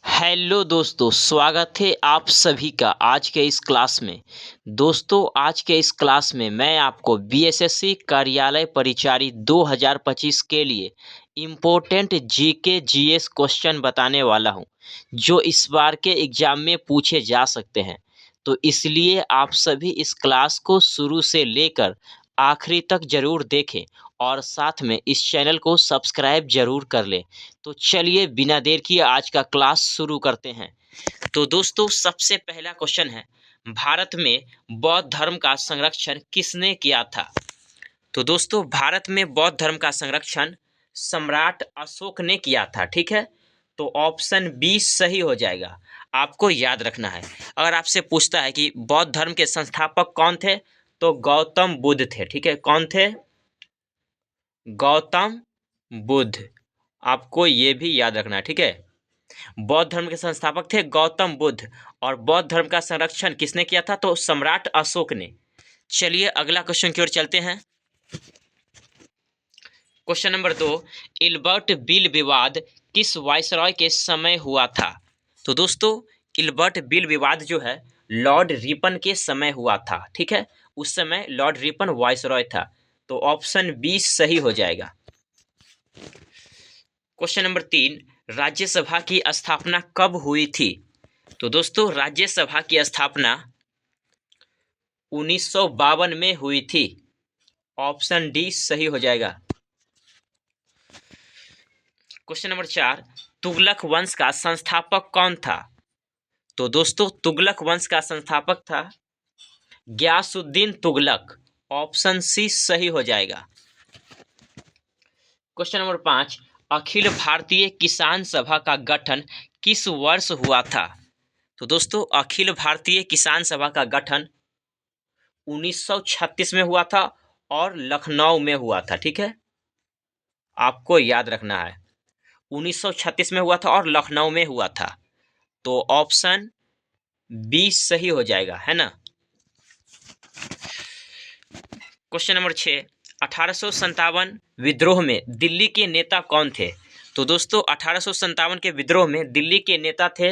Hello दोस्तों, स्वागत है आप सभी का आज के इस क्लास में। दोस्तों, आज के इस क्लास में मैं आपको बीएसएससी कार्यालय परिचारी 2025 के लिए इम्पोर्टेंट जीके जीएस क्वेश्चन बताने वाला हूं, जो इस बार के एग्जाम में पूछे जा सकते हैं। तो इसलिए आप सभी इस क्लास को शुरू से लेकर आखिरी तक जरूर देखें और साथ में इस चैनल को सब्सक्राइब जरूर कर लें। तो चलिए बिना देर किए आज का क्लास शुरू करते हैं। तो दोस्तों, सबसे पहला क्वेश्चन है, भारत में बौद्ध धर्म का संरक्षण किसने किया था? तो दोस्तों, भारत में बौद्ध धर्म का संरक्षण सम्राट अशोक ने किया था। ठीक है, तो ऑप्शन बी सही हो जाएगा। आपको याद रखना है, अगर आपसे पूछता है कि बौद्ध धर्म के संस्थापक कौन थे, तो गौतम बुद्ध थे। ठीक है, कौन थे? गौतम बुद्ध। आपको ये भी याद रखना है। ठीक है, बौद्ध धर्म के संस्थापक थे गौतम बुद्ध, और बौद्ध धर्म का संरक्षण किसने किया था? तो सम्राट अशोक ने। चलिए अगला क्वेश्चन की ओर चलते हैं। क्वेश्चन नंबर 2, इल्बर्ट बिल विवाद किस वायसरॉय के समय हुआ था? तो दोस्तों, इल्बर्ट बिल विवाद जो है लॉर्ड रिपन के समय हुआ था। ठीक है, उस समय लॉर्ड रिपन वायसरॉय था। तो ऑप्शन बी सही हो जाएगा। क्वेश्चन नंबर 3, राज्यसभा की स्थापना कब हुई थी? तो दोस्तों, राज्यसभा की स्थापना 1952 में हुई थी। ऑप्शन डी सही हो जाएगा। क्वेश्चन नंबर 4, तुगलक वंश का संस्थापक कौन था? तो दोस्तों, तुगलक वंश का संस्थापक था ग्यासुद्दीन तुगलक। ऑप्शन सी सही हो जाएगा। क्वेश्चन नंबर 5, अखिल भारतीय किसान सभा का गठन किस वर्ष हुआ था? तो दोस्तों, अखिल भारतीय किसान सभा का गठन 1936 में हुआ था और लखनऊ में हुआ था। ठीक है, आपको याद रखना है, 1936 में हुआ था और लखनऊ में हुआ था। तो ऑप्शन बी सही हो जाएगा, है ना। क्वेश्चन नंबर 6, 1857 विद्रोह में दिल्ली के नेता कौन थे? तो दोस्तों, 1857 के विद्रोह में दिल्ली के नेता थे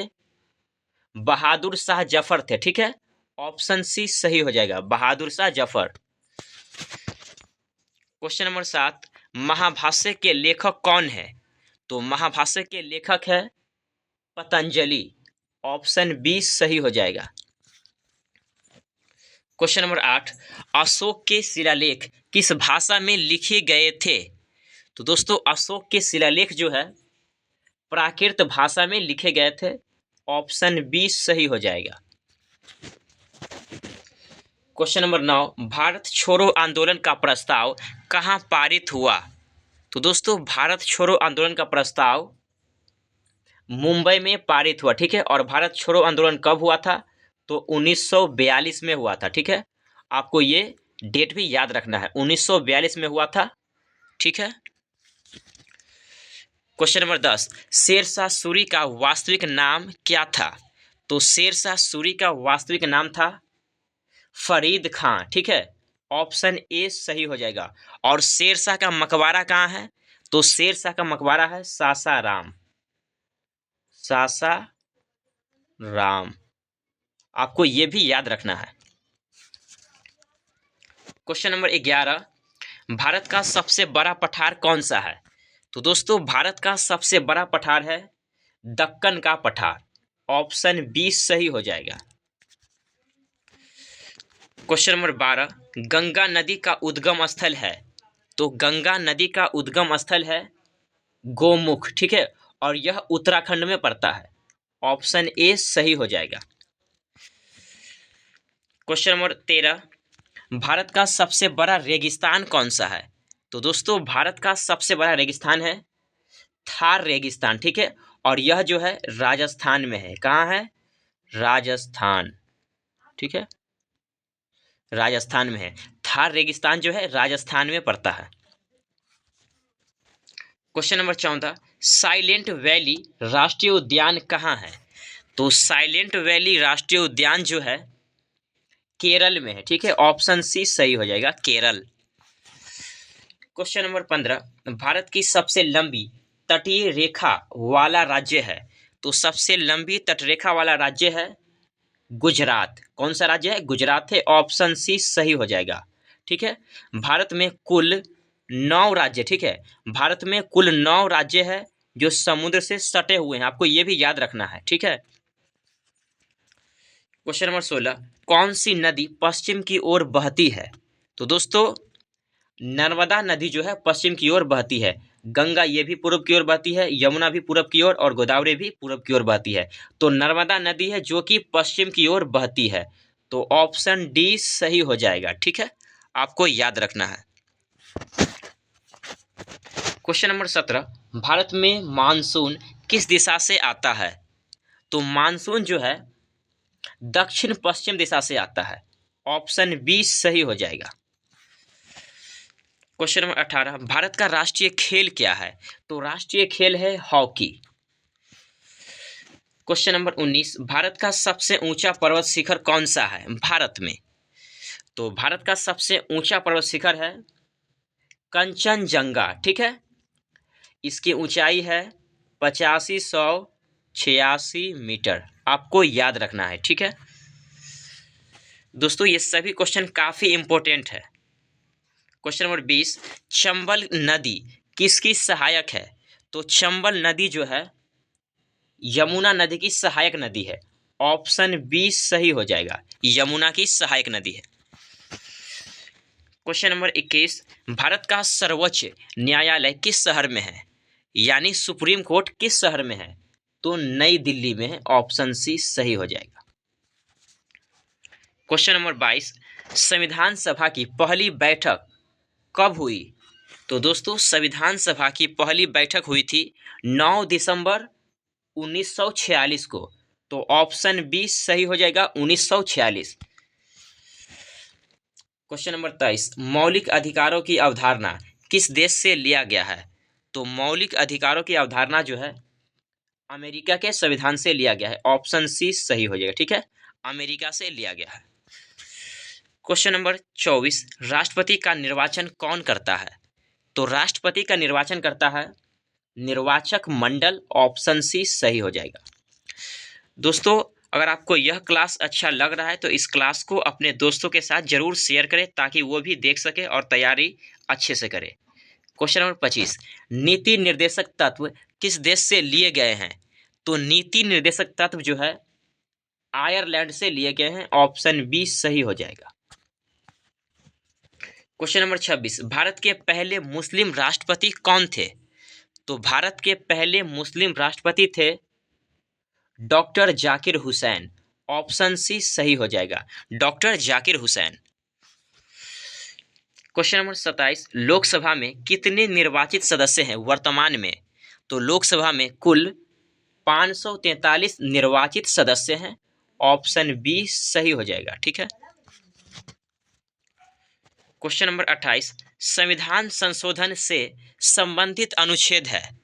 बहादुर शाह जफर थे। ठीक है, ऑप्शन सी सही हो जाएगा, बहादुर शाह जफर। क्वेश्चन नंबर 7, महाभाष्य के लेखक कौन है? तो महाभाष्य के लेखक है पतंजलि। ऑप्शन बी सही हो जाएगा। क्वेश्चन नंबर 8, अशोक के शिलालेख किस भाषा में लिखे गए थे? तो दोस्तों, अशोक के शिलालेख जो है प्राकृत भाषा में लिखे गए थे। ऑप्शन बी सही हो जाएगा। क्वेश्चन नंबर 9, भारत छोड़ो आंदोलन का प्रस्ताव कहाँ पारित हुआ? तो दोस्तों, भारत छोड़ो आंदोलन का प्रस्ताव मुंबई में पारित हुआ। ठीक है, और भारत छोड़ो आंदोलन कब हुआ था? तो 1942 में हुआ था। ठीक है, आपको ये डेट भी याद रखना है, 1942 में हुआ था। ठीक है। क्वेश्चन नंबर 10, शेरशाह सूरी का वास्तविक नाम क्या था? तो शेरशाह सूरी का वास्तविक नाम था फरीद खां। ठीक है, ऑप्शन ए सही हो जाएगा। और शेरशाह का मकबरा कहाँ है? तो शेरशाह का मकबरा है सासाराम। सासाराम, आपको ये भी याद रखना है। क्वेश्चन नंबर 11, भारत का सबसे बड़ा पठार कौन सा है? तो दोस्तों, भारत का सबसे बड़ा पठार है दक्कन का पठार। ऑप्शन बी सही हो जाएगा। क्वेश्चन नंबर 12, गंगा नदी का उद्गम स्थल है? तो गंगा नदी का उद्गम स्थल है गोमुख। ठीक है, और यह उत्तराखंड में पड़ता है। ऑप्शन ए सही हो जाएगा। क्वेश्चन नंबर 13, भारत का सबसे बड़ा रेगिस्तान कौन सा है? तो दोस्तों, भारत का सबसे बड़ा रेगिस्तान है थार रेगिस्तान। ठीक है, और यह जो है राजस्थान में है। कहाँ है? राजस्थान। ठीक है, राजस्थान में है। थार रेगिस्तान जो है राजस्थान में पड़ता है। क्वेश्चन नंबर 14, साइलेंट वैली राष्ट्रीय उद्यान कहाँ है? तो साइलेंट वैली राष्ट्रीय उद्यान जो है केरल में है। ठीक है, ऑप्शन सी सही हो जाएगा, केरल। क्वेश्चन नंबर 15, भारत की सबसे लंबी तटीय रेखा वाला राज्य है? तो सबसे लंबी तटरेखा वाला राज्य है गुजरात। कौन सा राज्य है? गुजरात है। ऑप्शन सी सही हो जाएगा। ठीक है। भारत में कुल 9 राज्य, ठीक है, भारत में कुल 9 राज्य है जो समुद्र से सटे हुए हैं, आपको ये भी याद रखना है। ठीक है। क्वेश्चन नंबर 16, कौन सी नदी पश्चिम की ओर बहती है? तो दोस्तों नर्मदा नदी जो है पश्चिम की ओर बहती है, गंगा ये भी पूर्व की ओर बहती है, यमुना भी पूर्व की ओर और गोदावरी भी पूर्व की ओर बहती है। तो नर्मदा नदी है जो कि पश्चिम की ओर बहती है, तो ऑप्शन डी सही हो जाएगा। ठीक है, आपको याद रखना है। क्वेश्चन नंबर 17, भारत में मानसून किस दिशा से आता है? तो मानसून जो है दक्षिण पश्चिम दिशा से आता है, ऑप्शन बी सही हो जाएगा। क्वेश्चन नंबर 18, भारत का राष्ट्रीय खेल क्या है? तो राष्ट्रीय खेल है हॉकी। क्वेश्चन नंबर 19, भारत का सबसे ऊंचा पर्वत शिखर कौन सा है भारत में? तो भारत का सबसे ऊंचा पर्वत शिखर है कंचनजंगा। ठीक है, इसकी ऊंचाई है 8586 मीटर, आपको याद रखना है। ठीक है दोस्तों, ये सभी क्वेश्चन काफी इंपॉर्टेंट है। क्वेश्चन नंबर 20, चंबल नदी किसकी सहायक है? तो चंबल नदी जो है यमुना नदी की सहायक नदी है, ऑप्शन बी सही हो जाएगा, यमुना की सहायक नदी है। क्वेश्चन नंबर 21, भारत का सर्वोच्च न्यायालय किस शहर में है? यानी सुप्रीम कोर्ट किस शहर में है? तो नई दिल्ली में है, ऑप्शन सी सही हो जाएगा। क्वेश्चन नंबर 22, संविधान सभा की पहली बैठक कब हुई? तो दोस्तों संविधान सभा की पहली बैठक हुई थी 9 दिसंबर 1946 को, तो ऑप्शन बी सही हो जाएगा, 1946। क्वेश्चन नंबर 23, मौलिक अधिकारों की अवधारणा किस देश से लिया गया है? तो मौलिक अधिकारों की अवधारणा जो है अमेरिका के संविधान से लिया गया है, ऑप्शन सी सही हो जाएगा। ठीक है, अमेरिका से लिया गया है। क्वेश्चन नंबर 24, राष्ट्रपति का निर्वाचन कौन करता है? तो राष्ट्रपति का निर्वाचन करता है निर्वाचक मंडल, ऑप्शन सी सही हो जाएगा। दोस्तों अगर आपको यह क्लास अच्छा लग रहा है तो इस क्लास को अपने दोस्तों के साथ जरूर शेयर करें ताकि वो भी देख सके और तैयारी अच्छे से करें। क्वेश्चन नंबर 25, नीति निर्देशक तत्व किस देश से लिए गए हैं? तो नीति निर्देशक तत्व जो है आयरलैंड से लिए गए हैं, ऑप्शन बी सही हो जाएगा। क्वेश्चन नंबर 26, भारत के पहले मुस्लिम राष्ट्रपति कौन थे? तो भारत के पहले मुस्लिम राष्ट्रपति थे doctor Zakir Hussain, option C सही हो जाएगा, doctor Zakir Hussain. Question number 27, Lok Sabha में कितने निर्वाचित सदस्य हैं वर्तमान में? तो लोकसभा में कुल 543 निर्वाचित सदस्य हैं, ऑप्शन बी सही हो जाएगा। ठीक है। क्वेश्चन नंबर 28, संविधान संशोधन से संबंधित अनुच्छेद है?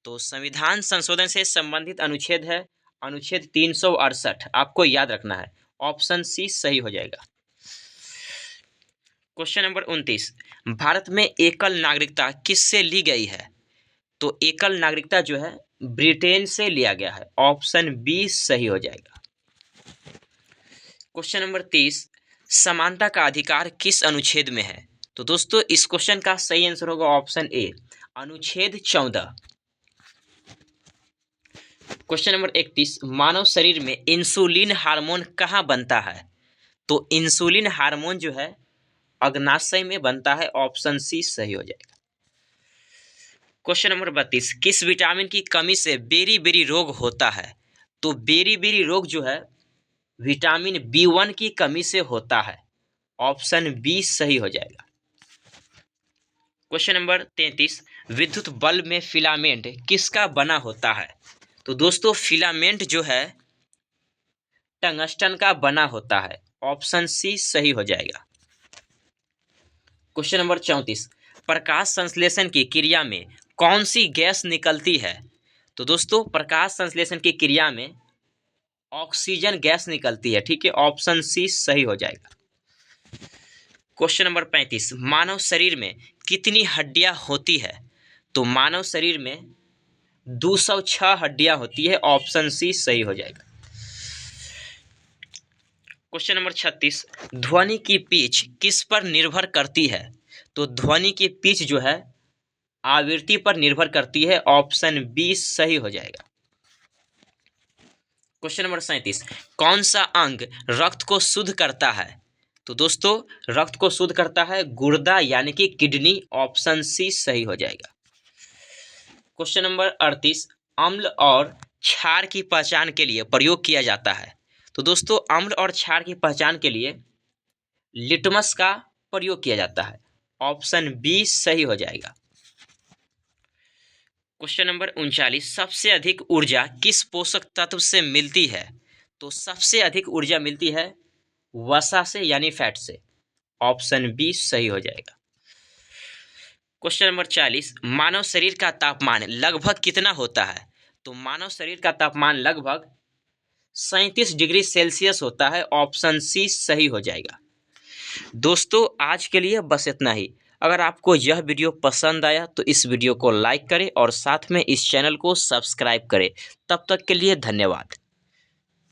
तो संविधान संशोधन से संबंधित अनुच्छेद है अनुच्छेद 368, आपको याद रखना है, ऑप्शन सी सही हो जाएगा। क्वेश्चन नंबर 29, भारत में एकल नागरिकता किससे ली गई है? तो एकल नागरिकता जो है ब्रिटेन से लिया गया है, ऑप्शन बी सही हो जाएगा। क्वेश्चन नंबर 30, समानता का अधिकार किस अनुच्छेद में है? तो दोस्तों इस क्वेश्चन का सही आंसर होगा ऑप्शन ए, अनुच्छेद 14। क्वेश्चन नंबर 31, मानव शरीर में इंसुलिन हार्मोन कहाँ बनता है? तो इंसुलिन हार्मोन जो है अग्नाशय में बनता है, ऑप्शन सी सही हो जाएगा। क्वेश्चन नंबर 32, किस विटामिन की कमी से बेरी बेरी रोग होता है? तो बेरी बेरी रोग जो है विटामिन B1 की कमी से होता है, ऑप्शन बी सही हो जाएगा। क्वेश्चन नंबर 33, विद्युत बल्ब में फिलामेंट किसका बना होता है? तो दोस्तों फिलामेंट जो है टंगस्टन का बना होता है, ऑप्शन सी सही हो जाएगा। क्वेश्चन नंबर 34, प्रकाश संश्लेषण की क्रिया में कौन सी गैस निकलती है? तो दोस्तों प्रकाश संश्लेषण की क्रिया में ऑक्सीजन गैस निकलती है। ठीक है, ऑप्शन सी सही हो जाएगा। क्वेश्चन नंबर 35, मानव शरीर में कितनी हड्डियां होती है? तो मानव शरीर में 206 हड्डियां होती है। ऑप्शन सी सही हो जाएगा। क्वेश्चन नंबर 36, ध्वनि की पिच किस पर निर्भर करती है? तो ध्वनि की पिच जो है आवृत्ति पर निर्भर करती है। ऑप्शन बी सही हो जाएगा। क्वेश्चन नंबर 37, कौन सा अंग रक्त को शुद्ध करता है? तो दोस्तों रक्त को शुद्ध करता है गुर्दा यानी कि किडनी। ऑप्शन सी सही हो जाएगा। क्वेश्चन नंबर 38, अम्ल और क्षार की पहचान के लिए प्रयोग किया जाता है। तो दोस्तों अम्ल और क्षार की पहचान के लिए लिटमस का प्रयोग किया जाता है। ऑप्शन बी सही हो जाएगा। क्वेश्चन नंबर 39, सबसे अधिक ऊर्जा किस पोषक तत्व से मिलती है? तो सबसे अधिक ऊर्जा मिलती है वसा से यानी फैट से। ऑप्शन बी सही हो जाएगा। क्वेश्चन नंबर 40, मानव शरीर का तापमान लगभग कितना होता है? तो मानव शरीर का तापमान लगभग 37 डिग्री सेल्सियस होता है। ऑप्शन सी सही हो जाएगा। दोस्तों आज के लिए बस इतना ही। अगर आपको यह वीडियो पसंद आया तो इस वीडियो को लाइक करें और साथ में इस चैनल को सब्सक्राइब करें। तब तक के लिए धन्यवाद।